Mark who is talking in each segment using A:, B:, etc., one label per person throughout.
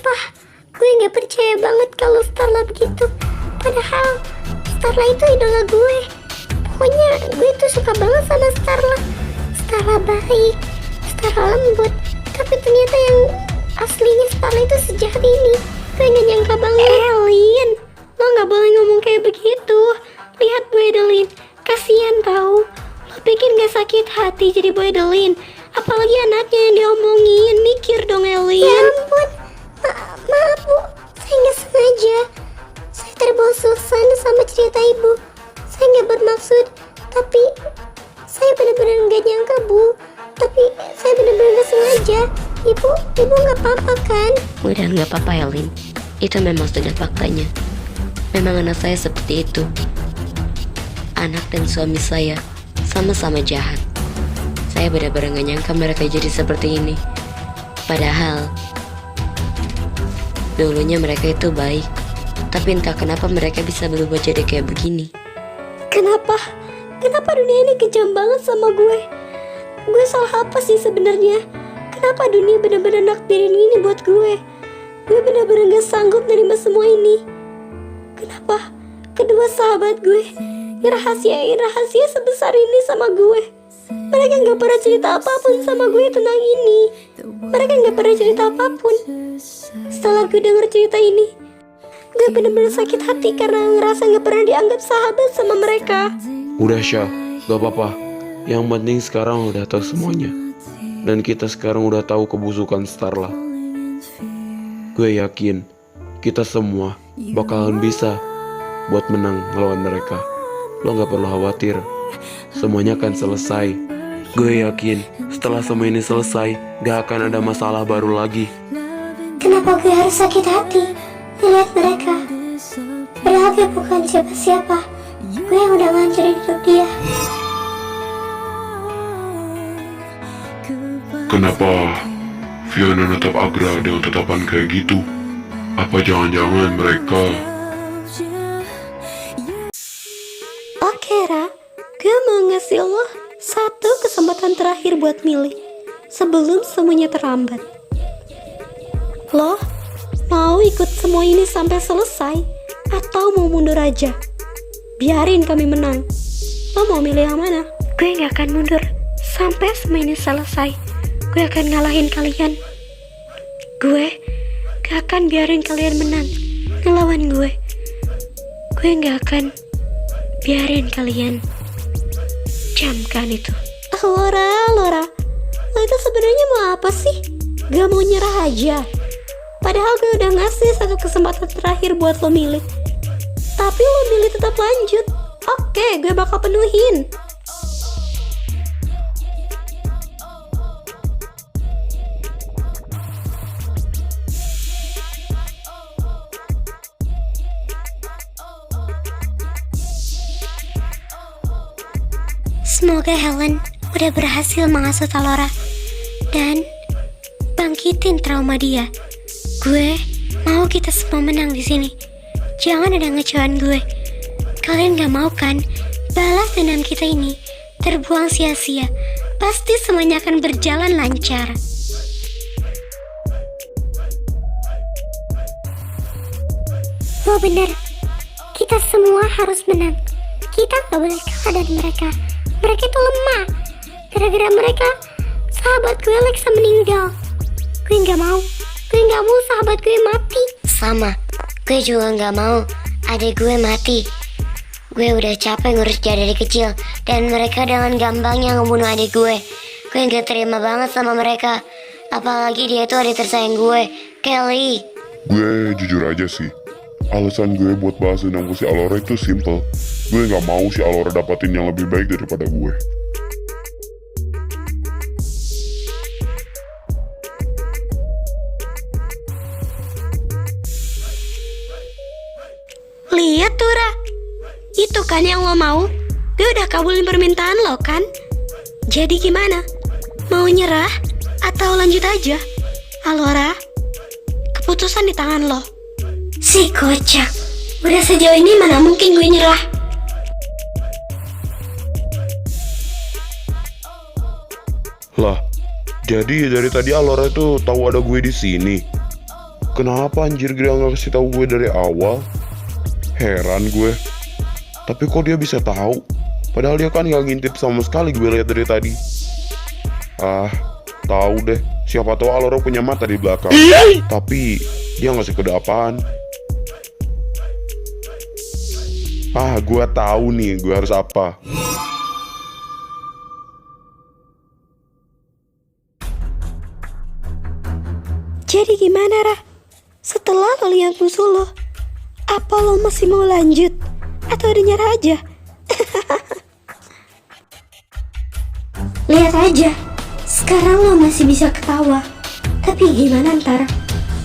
A: Sumpah, gue gak percaya banget kalau Starla begitu. Padahal Starla itu idola gue. Pokoknya gue tuh suka banget sama Starla. Starla baik, Starla lembut. Tapi ternyata yang aslinya Starla itu sejahat ini. Gue gak nyangka banget. Elin, lo gak boleh ngomong kayak begitu. Lihat Bu Edelin, kasihan tau. Lo pikir gak sakit hati jadi Bu Edelin? Apalagi anaknya yang diomongin. Mikir dong Elin. Ya ampun, maaf Bu, saya gak sengaja. Saya terbawa suasana sama cerita ibu. Saya gak bermaksud, tapi saya benar-benar gak nyangka Bu. Tapi saya benar-benar gak sengaja. Ibu gak apa-apa kan?
B: Udah gak apa-apa Elin, itu memang sudah faktanya. Memang anak saya seperti itu. Anak dan suami saya sama-sama jahat. Saya benar-benar gak nyangka mereka jadi seperti ini. Padahal dulunya mereka itu baik, tapi entah kenapa mereka bisa berubah jadi kayak begini.
A: Kenapa dunia ini kejam banget sama gue? Gue salah apa sih sebenarnya? Kenapa dunia benar-benar nakdirin ini buat gue? Gue benar-benar gak sanggup nerima semua ini. Kenapa kedua sahabat gue ngerahasiain rahasia sebesar ini sama gue? Mereka gak pernah cerita apapun sama gue tentang ini. Mereka gak pernah cerita apapun. Setelah gue denger cerita ini, gue bener-bener sakit hati karena ngerasa gak pernah dianggap sahabat sama mereka.
C: Udah Syah, gak apa-apa. Yang penting sekarang udah tahu semuanya. Dan kita sekarang udah tahu kebusukan Starla. Gue yakin kita semua bakalan bisa buat menang ngelawan mereka. Lo gak perlu khawatir, semuanya akan selesai. Gue yakin setelah semua ini selesai, gak akan ada masalah baru lagi.
A: Kenapa gue harus sakit hati melihat mereka? Padahal gue bukan siapa-siapa. Gue yang udah ngancurin hidup dia.
D: Kenapa Fiona natap Agra dengan tatapan kayak gitu? Apa jangan-jangan mereka...
A: Oke Ra, gue mau ngasih lo satu kesempatan terakhir buat milih sebelum semuanya terlambat. Lo mau ikut semua ini sampai selesai atau mau mundur aja? Biarin kami menang. Lo mau milih yang mana? Gue gak akan mundur sampai semua ini selesai. Gue akan ngalahin kalian. Gue gak akan biarin kalian menang ngelawan gue. Gue gak akan biarin kalian jamkan itu. Lora, lo itu sebenarnya mau apa sih? Gak mau nyerah aja? Padahal gue udah ngasih satu kesempatan terakhir buat lo milih. Tapi lo milih tetap lanjut. Oke, gue bakal penuhin. Semoga Helen udah berhasil mengasuh Talora dan bangkitin trauma dia. Gue mau kita semua menang di sini. Jangan ada ngecewaan gue. Kalian gak mau kan balas dendam kita ini terbuang sia-sia? Pasti semuanya akan berjalan lancar. Oh bener, kita semua harus menang. Kita gak boleh kalah dari mereka. Mereka itu lemah. Gara-gara mereka, sahabat gue Alexa meninggal. Gue gak mau sahabat gue mati.
B: Sama, gue juga gak mau adik gue mati. Gue udah capek ngurus dia dari kecil, dan mereka dengan gampangnya ngebunuh adik gue. Gue gak terima banget sama mereka. Apalagi dia itu adik tersayang gue, Kelly.
D: Gue jujur aja sih, alasan gue buat bahas dendam si Alora itu simple. Gue gak mau si Alora dapatin yang lebih baik daripada gue.
A: Lihat tuh Ra, itu kan yang lo mau. Gue udah kabulin permintaan lo kan. Jadi gimana? Mau nyerah atau lanjut aja? Alora, keputusan di tangan lo. Si kocak, udah sejauh ini mana mungkin gue nyerah.
C: Lah, jadi dari tadi Alora itu tahu ada gue di sini.
D: Kenapa anjir dia nggak kasih tahu gue dari awal? Heran gue. Tapi kok dia bisa tahu? Padahal dia kan nggak ngintip sama sekali gue lihat dari tadi. Ah, tahu deh. Siapa tahu Alora punya mata di belakang. Tapi dia nggak sekedapaan. Ah, gue tahu nih, gue harus apa.
A: Jadi gimana, Ra? Setelah lo lihat musuh lo, apa lo masih mau lanjut? Atau udah nyerah aja? Lihat aja, sekarang lo masih bisa ketawa. Tapi gimana ntar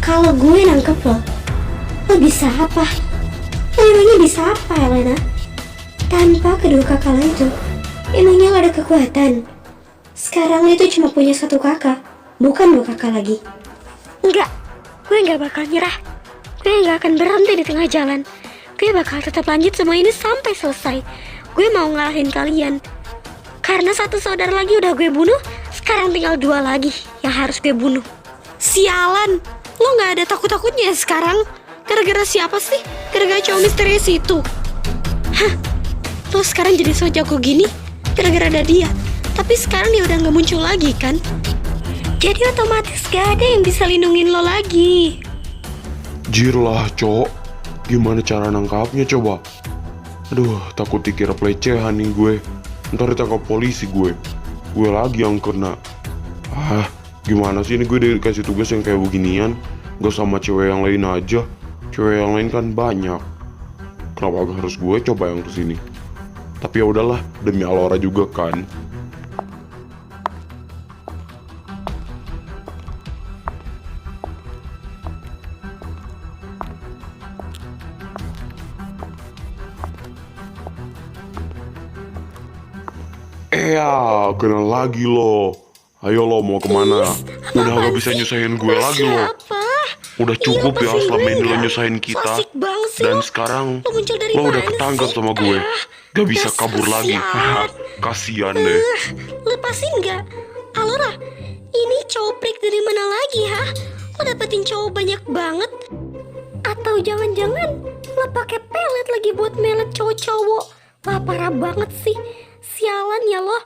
A: kalau gue nangkep lo? Lo bisa apa? Emangnya bisa apa, Elena? Tanpa kedua kakak lo itu, emangnya lo ada kekuatan? Sekarang lo itu cuma punya satu kakak, bukan dua kakak lagi. Enggak, gue nggak bakal nyerah. Gue nggak akan berhenti di tengah jalan. Gue bakal tetap lanjut semua ini sampai selesai. Gue mau ngalahin kalian. Karena satu saudara lagi udah gue bunuh, sekarang tinggal dua lagi yang harus gue bunuh. Sialan, lo nggak ada takut-takutnya sekarang? Gara-gara siapa sih? Gara-gara cowok misterius itu. Hah, lo sekarang jadi so jago gini gara-gara ada dia. Tapi sekarang dia udah nggak muncul lagi kan? Jadi otomatis gak ada yang bisa lindungin lo lagi.
D: Jir lah, Cok. Gimana cara nangkapnya coba? Aduh, takut dikira pelecehan nih gue. Ntar ditangkap polisi gue. Gue lagi yang kena. Ah, gimana sih ini gue dikasih tugas yang kayak beginian? Gak sama cewek yang lain aja. Cewek yang lain kan banyak. Kenapa harus gue coba yang kesini? Tapi ya udahlah, demi Alora juga kan. Ya, kena lagi lo. Ayo lo mau kemana? Udah gak bisa nyusahin gue lagi lo. Udah cukup ya selama ini lo nyusahin kita. Dan sekarang lo udah ketangkap sama gue. Gak bisa kabur lagi. Kasian deh.
A: Lepasin gak? Alora, ini cowok dari mana lagi ha? Lo dapetin cowok banyak banget? Atau jangan-jangan lo pakai pelet lagi buat melet cowok-cowok? Wah, parah banget sih. Sialan ya lo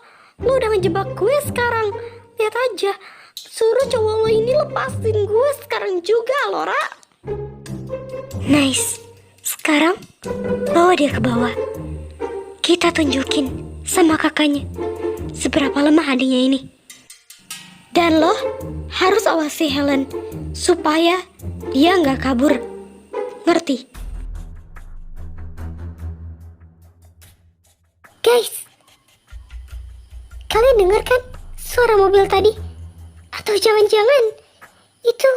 A: udah ngejebak gue sekarang. Lihat aja, suruh cowok lo ini lepasin gue sekarang juga, Lora. Nice. Sekarang bawa dia ke bawah. Kita tunjukin sama kakaknya seberapa lemah adiknya ini. Dan lo harus awasi Helen supaya dia nggak kabur. Ngerti? Guys, kalian dengar kan suara mobil tadi? Atau jangan-jangan itu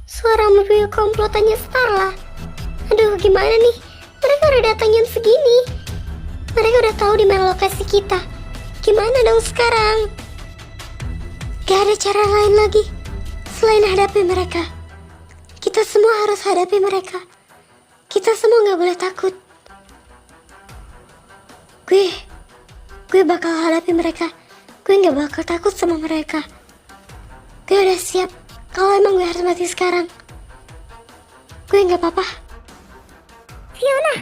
A: suara mobil komplotannya Starla? Aduh, gimana nih? Mereka udah datang jam segini. Mereka udah tahu di mana lokasi kita. Gimana dong sekarang? Gak ada cara lain lagi selain hadapi mereka. Kita semua harus hadapi mereka. Kita semua gak boleh takut. Gue bakal hadapi mereka. Gue gak bakal takut sama mereka. Gue udah siap. Kalau emang gue harus mati sekarang, gue gak apa-apa. Fiona,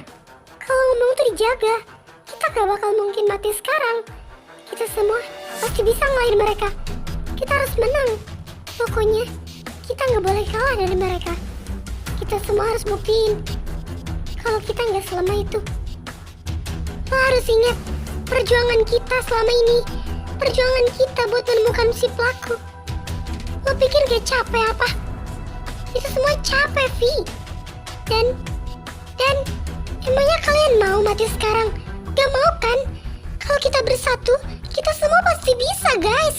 A: kalau ngomong tuh dijaga. Kita gak bakal mungkin mati sekarang. Kita semua pasti bisa ngalahin mereka. Kita harus menang. Pokoknya kita gak boleh kalah dari mereka. Kita semua harus buktiin kalau kita gak selama itu. Lo harus ingat perjuangan kita selama ini. Perjuangan kita buat menemukan si pelaku. Lo pikir gak capek apa? Itu semua capek, Vi. Dan emangnya kalian mau mati sekarang? Gak mau kan? Kalau kita bersatu, kita semua pasti bisa, guys.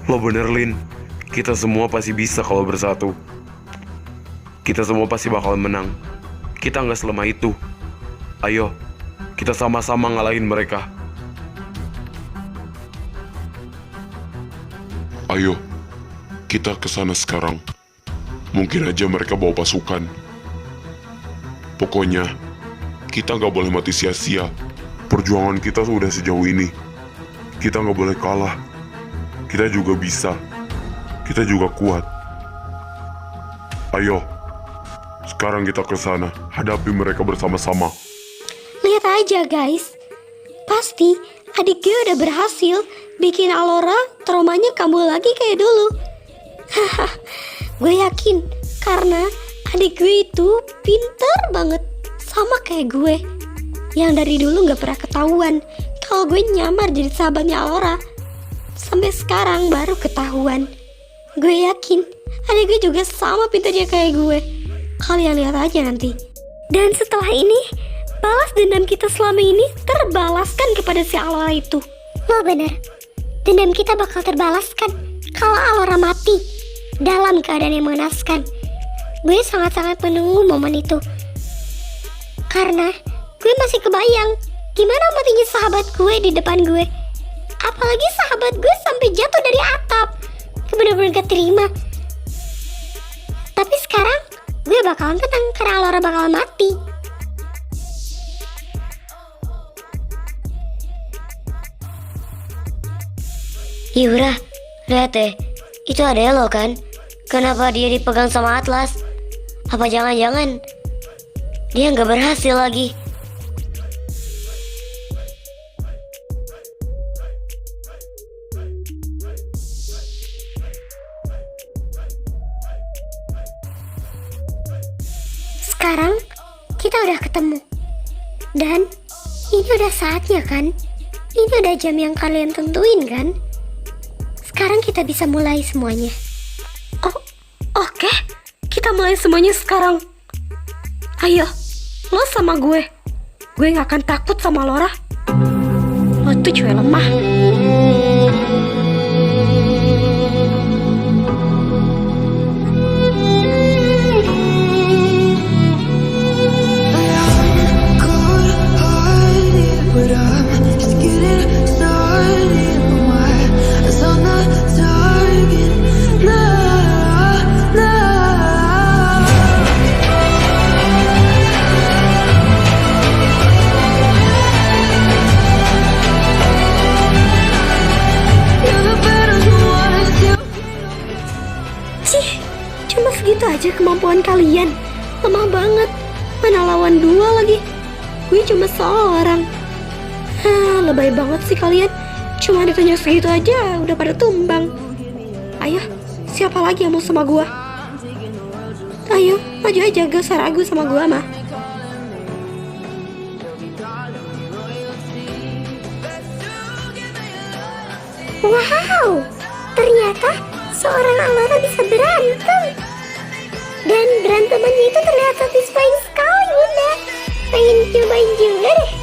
C: Lo bener, Lin. Kita semua pasti bisa kalau bersatu. Kita semua pasti bakal menang. Kita nggak selemah itu. Ayo, kita sama-sama ngalahin mereka.
D: Ayo, kita kesana sekarang. Mungkin aja mereka bawa pasukan. Pokoknya, kita nggak boleh mati sia-sia. Perjuangan kita sudah sejauh ini. Kita nggak boleh kalah. Kita juga bisa. Kita juga kuat. Ayo, sekarang kita ke sana, hadapi mereka bersama-sama.
A: Lihat aja guys, pasti adik gue udah berhasil bikin Alora traumanya kambuh lagi kayak dulu. Haha, gue yakin karena adik gue itu pintar banget, sama kayak gue yang dari dulu gak pernah ketahuan kalau gue nyamar jadi sahabatnya Alora. Sampai sekarang baru ketahuan. Gue yakin adik gue juga sama pintarnya kayak gue. Kalian lihat aja nanti. Dan setelah ini, balas dendam kita selama ini terbalaskan kepada si Alora itu.
B: Lo bener, dendam kita bakal terbalaskan kalau Alora mati dalam keadaan yang mengenaskan. Gue sangat-sangat menunggu momen itu, karena gue masih kebayang gimana matinya sahabat gue di depan gue. Apalagi sahabat gue sampai jatuh dari atap. Gue bener-bener gak terima. Tapi sekarang gue bakalan tenang karena Alora bakal mati. Yura, lihat deh, itu ada lo kan? Kenapa dia dipegang sama Atlas? Apa jangan-jangan dia nggak berhasil lagi? Sekarang kita udah ketemu, dan ini udah saatnya kan? Ini udah jam yang kalian tentuin kan? Sekarang kita bisa mulai semuanya.
A: Oh, oke. Kita mulai semuanya sekarang. Ayo, lo sama gue. Gue gak akan takut sama Lora. Lo tuh cewek lemah. Cuma segitu aja kemampuan kalian. Lemah banget. Mana lawan 2 lagi. Gue cuma seorang. Lebay banget sih kalian. Cuma ditanya segitu aja udah pada tumbang. Ayo, siapa lagi yang mau sama gue? Ayo, maju aja, gak usah ragu sama gue mah.
B: Wow, ternyata seorang Alora bisa berantem. Dan berantemannya itu terlihat satisfying sekali, Bunda. Pengen cobain juga deh.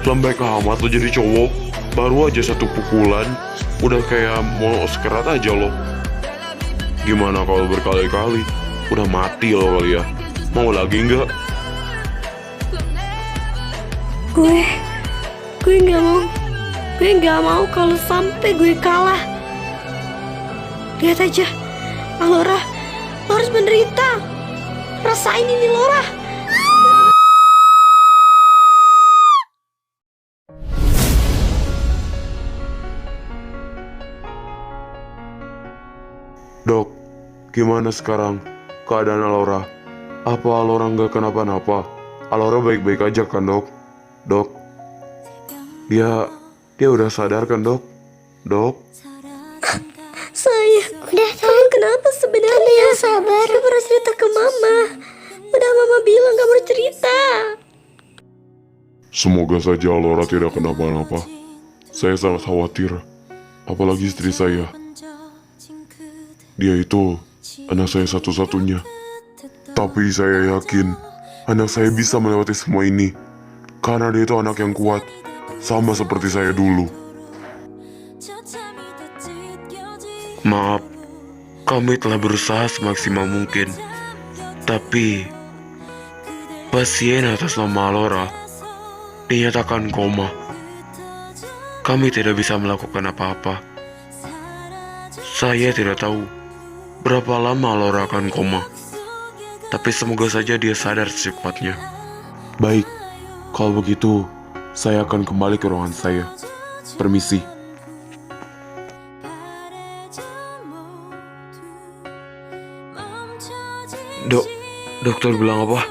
D: Lembek amat lo jadi cowok. Baru aja 1 pukulan udah kayak mau sekerat aja lo. Gimana kalau berkali-kali? Udah mati lo kali ya. Mau lagi nggak?
A: Gue nggak mau kalau sampai gue kalah. Lihat aja, Alora, lo harus menderita. Rasain ini, Lora.
D: Dok, gimana sekarang keadaan Alora? Apa Alora nggak kenapa-napa? Alora baik-baik aja kan dok? Dok, dia udah sadar kan dok? Dok?
A: Sayang, kamu kenapa sebenarnya?
B: Yang sabar.
A: Kamu harus cerita ke mama. Udah mama bilang kamu harus cerita.
D: Semoga saja Alora tidak kenapa-napa. Saya sangat khawatir, apalagi istri saya. Dia itu anak saya satu-satunya. Tapi saya yakin anak saya bisa melewati semua ini karena dia itu anak yang kuat, sama seperti saya dulu.
C: Maaf, kami telah berusaha semaksimal mungkin. Tapi Pasien atas nama Alora dinyatakan koma. Kami tidak bisa melakukan apa-apa. Saya tidak tahu berapa lama Alora akan koma, tapi semoga saja dia sadar secepatnya.
D: Baik, kalau begitu saya akan kembali ke ruangan saya. Permisi.
C: Dokter bilang apa?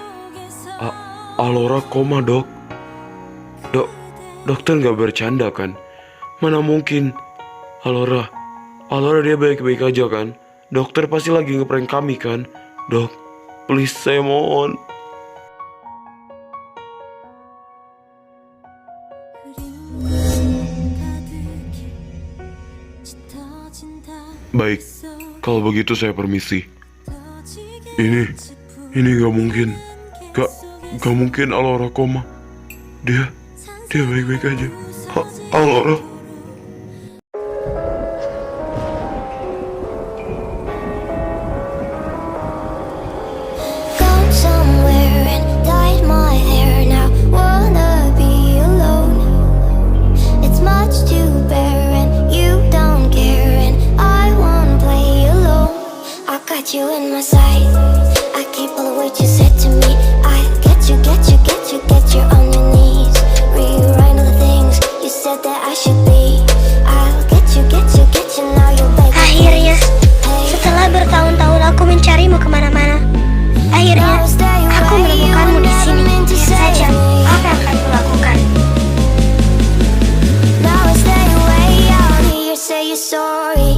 C: Alora koma, dok. Dokter nggak bercanda kan? Mana mungkin? Alora dia baik-baik aja kan? Dokter pasti lagi ngeprank kami kan? Dok, please saya mohon.
D: Baik, kalau begitu saya permisi. Ini gak mungkin. Gak mungkin Alora koma. Dia baik-baik aja. Alora.
B: Gone somewhere and dyed my hair now. Wanna be alone. It's much to bear and you don't care and I won't play alone. I got you in my sight. I keep all the words you said to me. I get you on your knees. Rewrite all the things you said that I should be. I'll get you now you're back. Akhirnya, setelah bertahun-tahun aku mencarimu kemana-mana, akhirnya aku menemukanmu di sini. Lihat saja apa yang akan kulakukan. Now I stay away out here, say you're sorry.